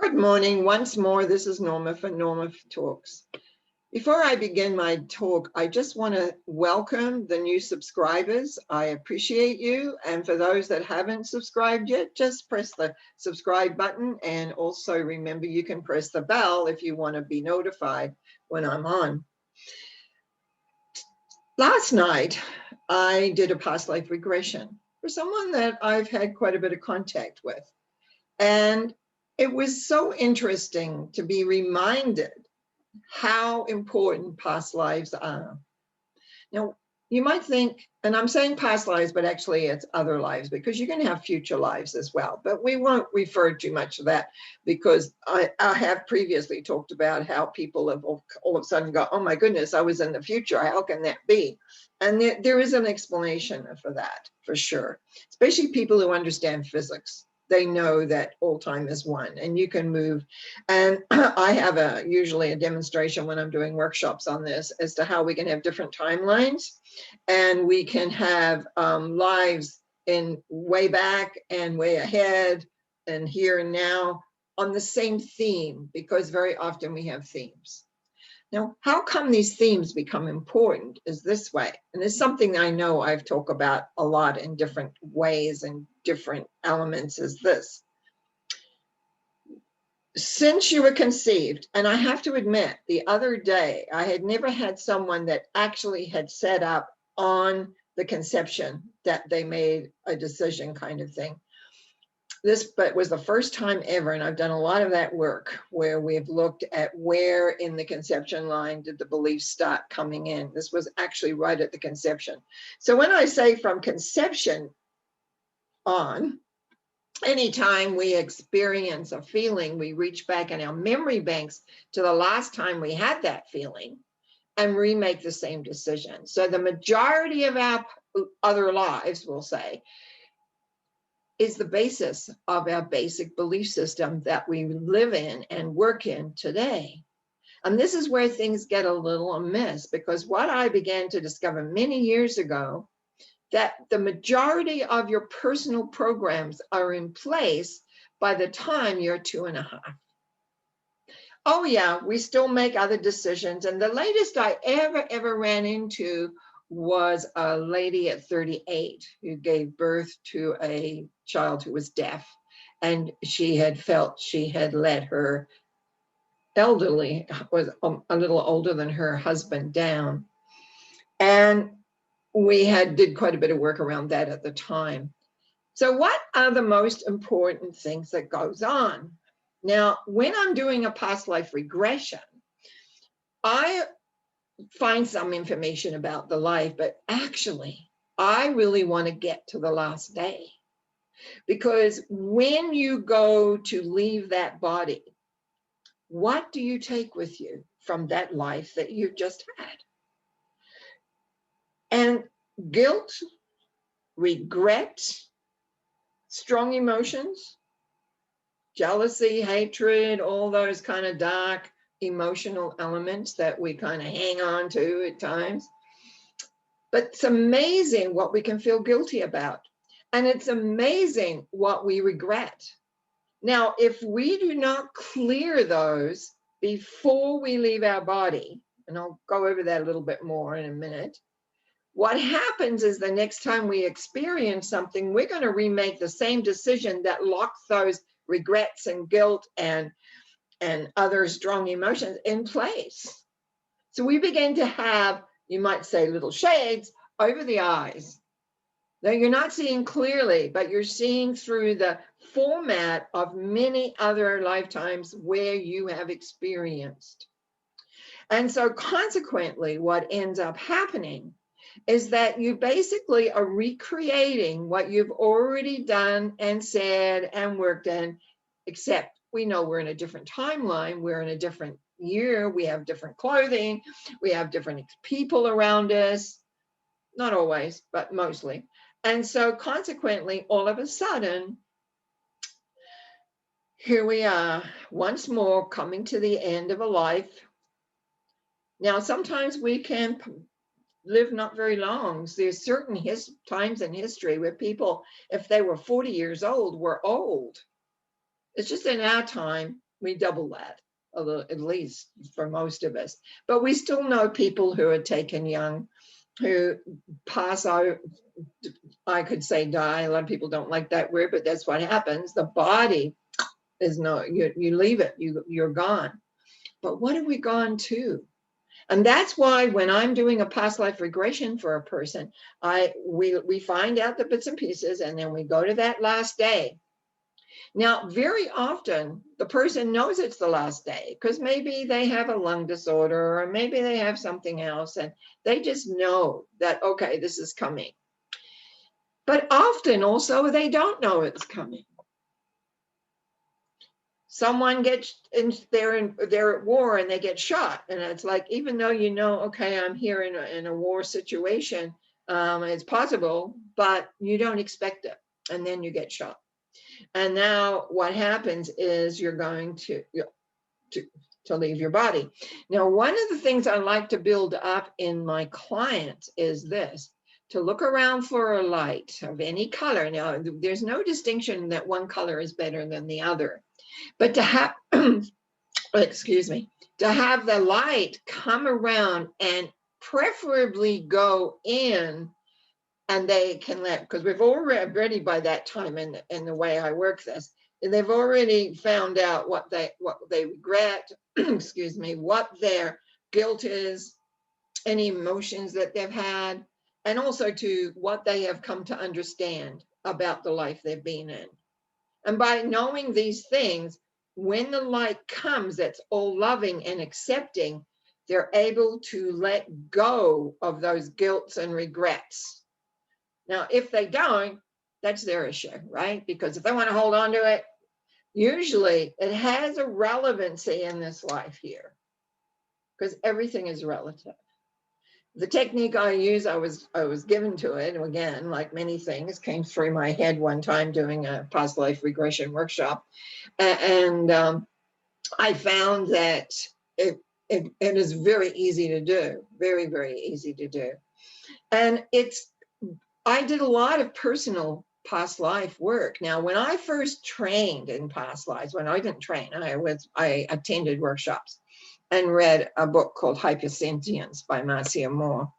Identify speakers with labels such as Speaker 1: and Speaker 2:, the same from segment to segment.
Speaker 1: Good morning. Once more, this is Norma for Norma Talks. Before I begin my talk, I just want to welcome the new subscribers. I appreciate you. And for those that haven't subscribed yet, just press the subscribe button. And also remember, you can press the bell if you want to be notified when I'm on. Last night, I did a past life regression for someone that I've had quite a bit of contact with. And it was so interesting to be reminded how important past lives are. Now, you might think, and I'm saying past lives, but actually it's other lives because you're going to have future lives as well. But we won't refer too much to that because I have previously talked about how people have all of a sudden go, oh my goodness, I was in the future. How can that be? And there is an explanation for that, for sure, especially people who understand physics. They know that all time is one and you can move. And I have usually a demonstration when I'm doing workshops on this as to how we can have different timelines and we can have lives in way back and way ahead and here and now on the same theme, because very often we have themes. Now, how come these themes become important is this way. And it's something I know I've talked about a lot in different ways and different elements is this. Since you were conceived, and I have to admit, the other day, I had never had someone that actually had set up on the conception that they made a decision kind of thing. This was the first time ever, and I've done a lot of that work where we've looked at where in the conception line did the beliefs start coming in. This was actually right at the conception. So when I say from conception on, anytime we experience a feeling, we reach back in our memory banks to the last time we had that feeling and remake the same decision. So the majority of our other lives, we'll say, is the basis of our basic belief system that we live in and work in today. And this is where things get a little amiss, because what I began to discover many years ago, that the majority of your personal programs are in place by the time you're 2.5. Oh yeah, we still make other decisions. And the latest I ever ran into was a lady at 38 who gave birth to a child who was deaf. And she had felt she had let her elderly, was a little older than her husband, down. And we did quite a bit of work around that at the time. So what are the most important things that goes on? Now, when I'm doing a past life regression, I find some information about the life, but actually, I really want to get to the last day. Because when you go to leave that body, what do you take with you from that life that you just had? And guilt, regret, strong emotions, jealousy, hatred, all those kind of dark emotional elements that we kind of hang on to at times. But it's amazing what we can feel guilty about. And it's amazing what we regret. Now, if we do not clear those before we leave our body, and I'll go over that a little bit more in a minute, what happens is the next time we experience something, we're going to remake the same decision that locks those regrets and guilt and other strong emotions in place. So we begin to have, you might say, little shades over the eyes. Now you're not seeing clearly, but you're seeing through the format of many other lifetimes where you have experienced. And so consequently, what ends up happening is that you basically are recreating what you've already done and said and worked in, except we know we're in a different timeline, we're in a different year, we have different clothing, we have different people around us, not always, but mostly. And so consequently, all of a sudden, here we are once more coming to the end of a life. Now, sometimes we can live not very long. So there's certain times in history where people, if they were 40 years old, were old. It's just in our time, We double that, a little, at least for most of us. But we still know people who are taken young, who pass out. I could say die. A lot of people don't like that word, but that's what happens. The body is no, you leave it, you're gone. But what have we gone to? And that's why when I'm doing a past life regression for a person, we find out the bits and pieces, and then we go to that last day. Now, very often the person knows it's the last day because maybe they have a lung disorder or maybe they have something else, and they just know that, okay, this is coming. But often also they don't know it's coming. Someone gets in, they're at war and they get shot, and it's like, even though you know, okay, I'm here in a war situation, it's possible, but you don't expect it, and then you get shot. And now what happens is you're going to leave your body. Now, one of the things I like to build up in my clients is this: to look around for a light of any color. Now, there's no distinction that one color is better than the other. But to have, excuse me, to have the light come around and preferably go in, and they can let, because we've already by that time in the way I work this, they've already found out what they regret, excuse me, what their guilt is, any emotions that they've had, and also to what they have come to understand about the life they've been in. And by knowing these things, when the light comes that's all loving and accepting, they're able to let go of those guilts and regrets. Now, if they don't, that's their issue, right? Because if they want to hold on to it, usually it has a relevancy in this life here, because everything is relative. The technique I use, I was given to it, again, like many things, came through my head one time doing a past life regression workshop. And I found that it is very easy to do, very, very easy to do. And I did a lot of personal past life work. Now, when I first trained in past lives, when I didn't train, I attended workshops and read a book called Hypersentience by Marcia Moore.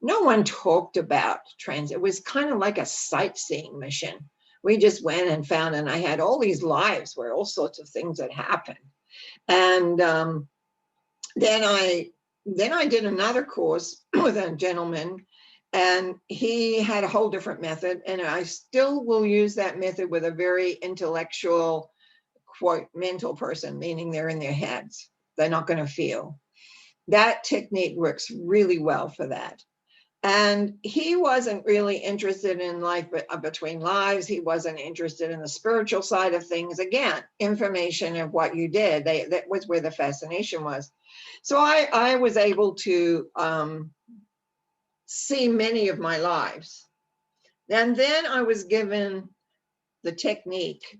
Speaker 1: No one talked about trans. It was kind of like a sightseeing mission. We just went and found, and I had all these lives where all sorts of things had happened. And then I did another course with a gentleman, and he had a whole different method. And I still will use that method with a very intellectual, quote, mental person, meaning they're in their heads. They're not going to feel. That technique works really well for that. And he wasn't really interested in life between lives. He wasn't interested in the spiritual side of things. Again, information of what you did. That was where the fascination was. So I was able to see many of my lives. And then I was given the technique,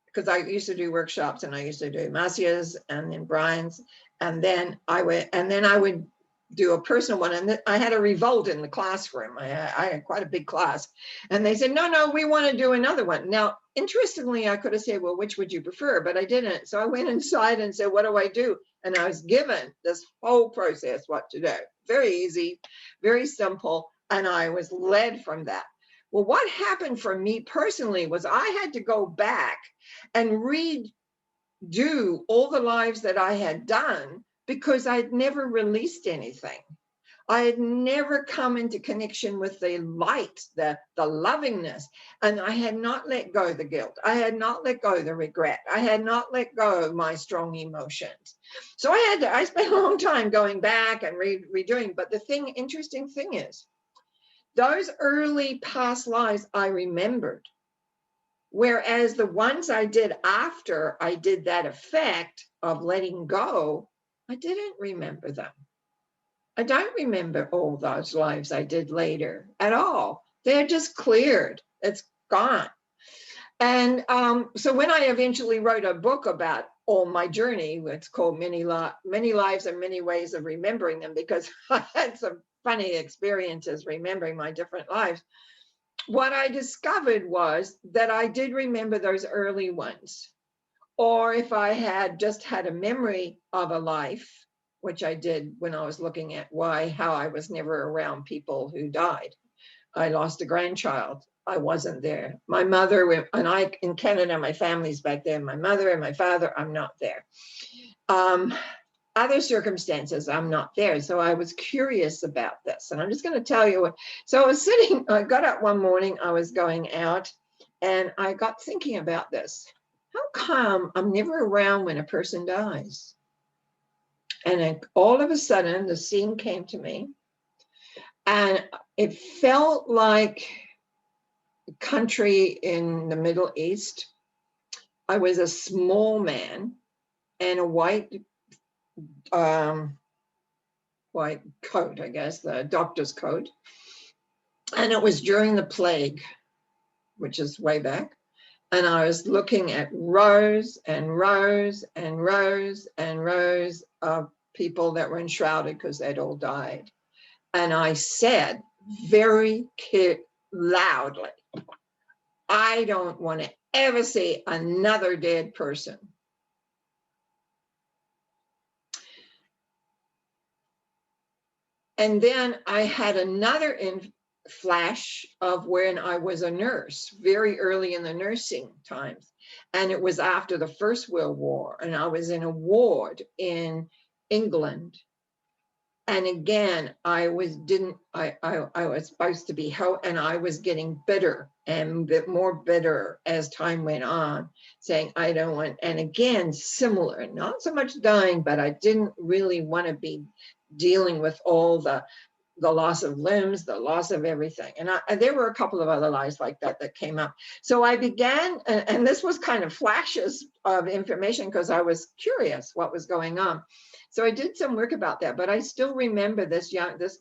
Speaker 1: because I used to do workshops, and I used to do Marcia's and then Brian's, and then I would do a personal one. And I had a revolt in the classroom. I had quite a big class, and they said, no, we want to do another one. Now, interestingly, I could have said, well, which would you prefer? But I didn't. So I went inside and said, what do I do? And I was given this whole process, what to do. Very easy, very simple. And I was led from that. Well, what happened for me personally was I had to go back and redo all the lives that I had done, because I'd never released anything. I had never come into connection with the light, the lovingness, and I had not let go of the guilt. I had not let go of the regret. I had not let go of my strong emotions. So I spent a long time going back and redoing. But the interesting thing is, those early past lives I remembered, whereas the ones I did after I did that effect of letting go, I didn't remember them. I don't remember all those lives I did later at all. They're just cleared. It's gone. And so when I eventually wrote a book about all my journey, it's called Many Lives and Many Ways of Remembering Them, because I had some funny experiences remembering my different lives. What I discovered was that I did remember those early ones. or if I had just had a memory of a life, which I did when I was looking at how I was never around people who died. I lost a grandchild. I wasn't there. My mother, and I in Canada, my family's back there. My mother and my father, I'm not there. Other circumstances, I'm not there. So I was curious about this. And I'm just going to tell you. So I got up one morning, I was going out, and I got thinking about this. How come I'm never around when a person dies? And then all of a sudden, the scene came to me, and it felt like a country in the Middle East. I was a small man and a white coat, I guess, the doctor's coat. And it was during the plague, which is way back. And I was looking at rows and rows and rows and rows of people that were enshrouded because they'd all died. And I said very loudly, I don't want to ever see another dead person. And then I had another flash of when I was a nurse, very early in the nursing times. And it was after the First World War, and I was in a ward in England. And again, I was supposed to be and I was getting bitter and bit more bitter as time went on, saying I don't want, and again, similar, not so much dying, but I didn't really want to be dealing with all the loss of limbs, the loss of everything. And there were a couple of other lies like that came up. So I began, and this was kind of flashes of information because I was curious what was going on. So I did some work about that, but I still remember this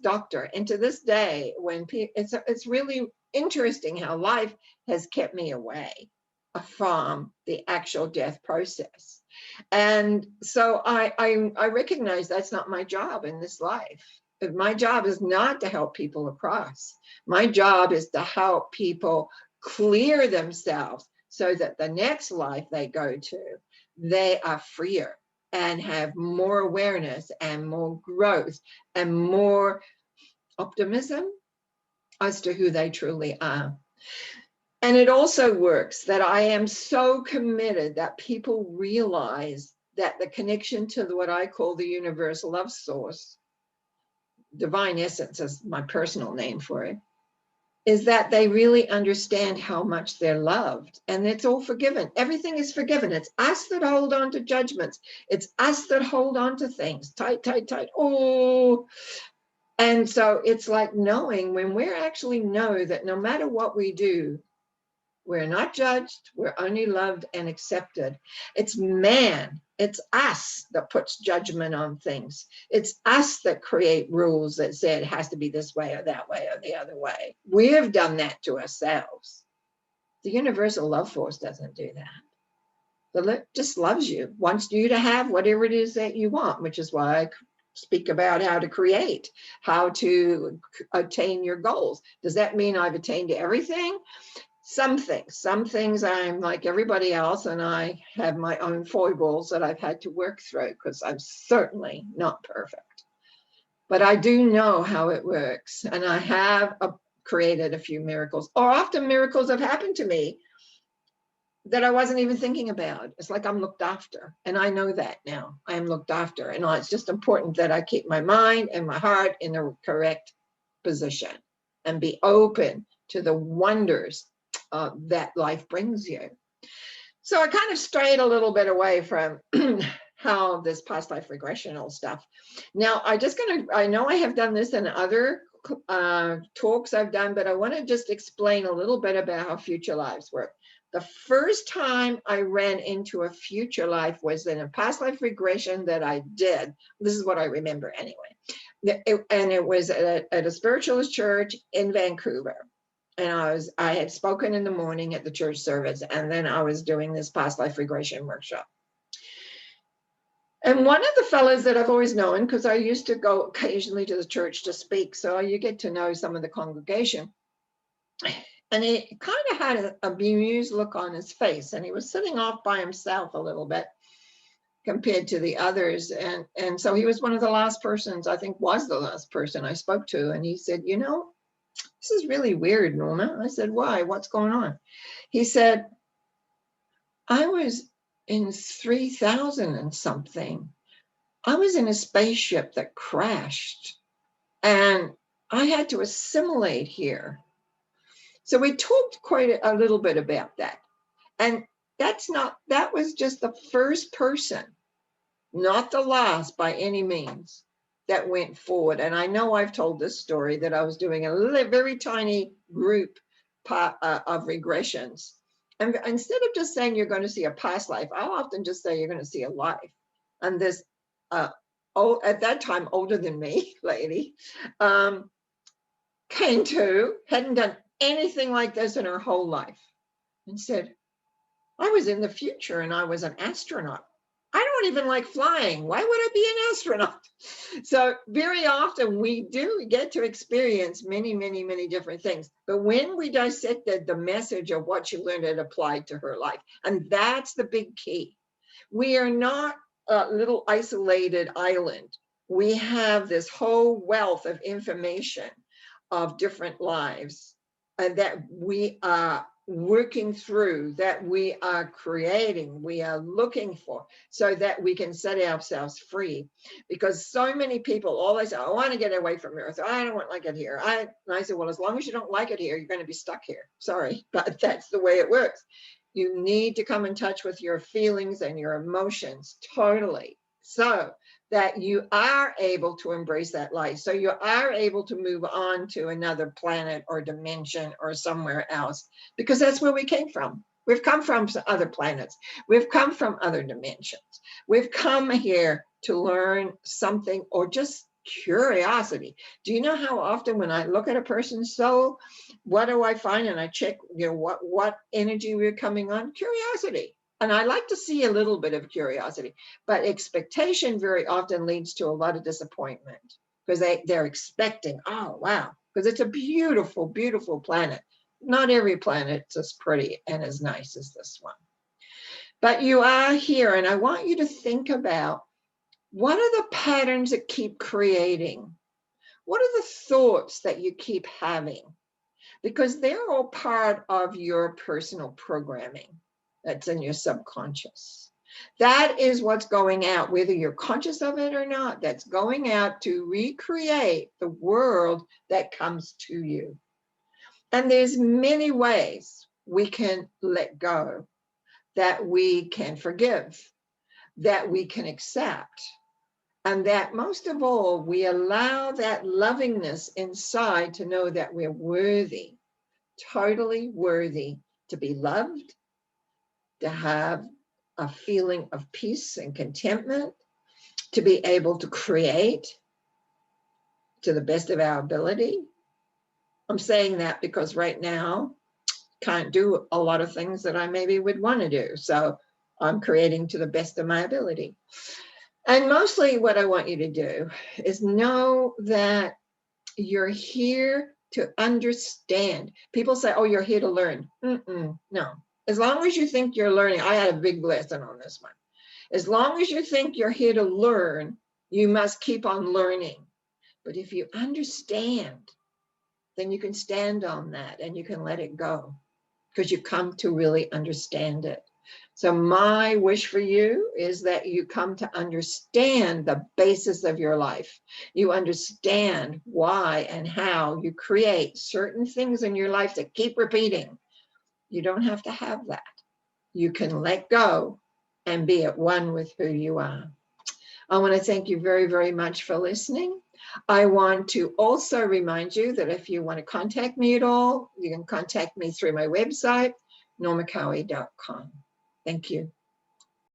Speaker 1: doctor. And to this day, it's really interesting how life has kept me away from the actual death process. And so I recognize that's not my job in this life. My job is not to help people across. My job is to help people clear themselves so that the next life they go to, they are freer and have more awareness and more growth and more optimism as to who they truly are. And it also works that I am so committed that people realize that the connection to what I call the universal love source, divine essence is my personal name for it, is that they really understand how much they're loved, and it's all forgiven. Everything is forgiven. It's us that hold on to judgments. It's us that hold on to things tight. Oh, and so it's like knowing when we actually know that no matter what we do, we're not judged, we're only loved and accepted. It's us that puts judgment on things. It's us that create rules that say it has to be this way or that way or the other way. We have done that to ourselves. The universal love force doesn't do that. It just loves you, wants you to have whatever it is that you want, which is why I speak about how to create, how to attain your goals. Does that mean I've attained everything? Some things I'm like everybody else, and I have my own foibles that I've had to work through because I'm certainly not perfect. But I do know how it works, and I have created a few miracles, or often miracles have happened to me that I wasn't even thinking about. It's like I'm looked after, and I know that now. I am looked after, and it's just important that I keep my mind and my heart in the correct position and be open to the wonders that life brings you. So I kind of strayed a little bit away from how this past life regressional stuff. Now I know I have done this in other talks I've done, but I want to just explain a little bit about how future lives work. The first time I ran into a future life was in a past life regression that I did. This is what I remember anyway. And it was at a spiritualist church in Vancouver. And I had spoken in the morning at the church service, and then I was doing this past life regression workshop. And one of the fellows that I've always known, because I used to go occasionally to the church to speak, so you get to know some of the congregation. And he kind of had a bemused look on his face, and he was sitting off by himself a little bit compared to the others. And so he was one of the last persons, I think was the last person I spoke to. And he said, you know, this is really weird, Norma. I said, why? What's going on? He said, I was in 3000 and something. I was in a spaceship that crashed, and I had to assimilate here. So we talked quite a little bit about that. And that was just the first person, not the last by any means, that went forward. And I know I've told this story that I was doing a very tiny group of regressions. And instead of just saying you're going to see a past life, I'll often just say you're going to see a life. And this, at that time, older than me, lady, came to, hadn't done anything like this in her whole life, and said, I was in the future and I was an astronaut. I don't even like flying. Why would I be an astronaut? So very often we do get to experience many, many, many different things. But when we dissected the message of what she learned, it applied to her life. And that's the big key. We are not a little isolated island. We have this whole wealth of information of different lives that we are working through, that we are creating, we are looking for, so that we can set ourselves free. Because so many people always say, I want to get away from Earth. I don't want to like it here. And I said, well, as long as you don't like it here, you're going to be stuck here. Sorry, but that's the way it works. You need to come in touch with your feelings and your emotions totally, so that you are able to embrace that life. So you are able to move on to another planet or dimension or somewhere else, because that's where we came from. We've come from other planets. We've come from other dimensions. We've come here to learn something, or just curiosity. Do you know how often when I look at a person's soul, what do I find? And I check, what energy we're coming on? Curiosity. And I like to see a little bit of curiosity, but expectation very often leads to a lot of disappointment, because they're expecting, oh, wow, because it's a beautiful, beautiful planet. Not every planet's as pretty and as nice as this one. But you are here, and I want you to think about, what are the patterns that keep creating? What are the thoughts that you keep having? Because they're all part of your personal programming that's in your subconscious. That is what's going out, whether you're conscious of it or not. That's going out to recreate the world that comes to you. And there's many ways we can let go, that we can forgive, that we can accept, and that most of all, we allow that lovingness inside to know that we're worthy, totally worthy to be loved, to have a feeling of peace and contentment, to be able to create to the best of our ability. I'm saying that because right now, can't do a lot of things that I maybe would want to do. So I'm creating to the best of my ability. And mostly what I want you to do is know that you're here to understand. People say, oh, you're here to learn. No. As long as you think you're learning, I had a big lesson on this one. As long as you think you're here to learn, you must keep on learning. But if you understand, then you can stand on that and you can let it go, because you come to really understand it. So my wish for you is that you come to understand the basis of your life. You understand why and how you create certain things in your life that keep repeating. You don't have to have that. You can let go and be at one with who you are. I want to thank you very, very much for listening. I want to also remind you that if you want to contact me at all, you can contact me through my website, normacowie.com. Thank you.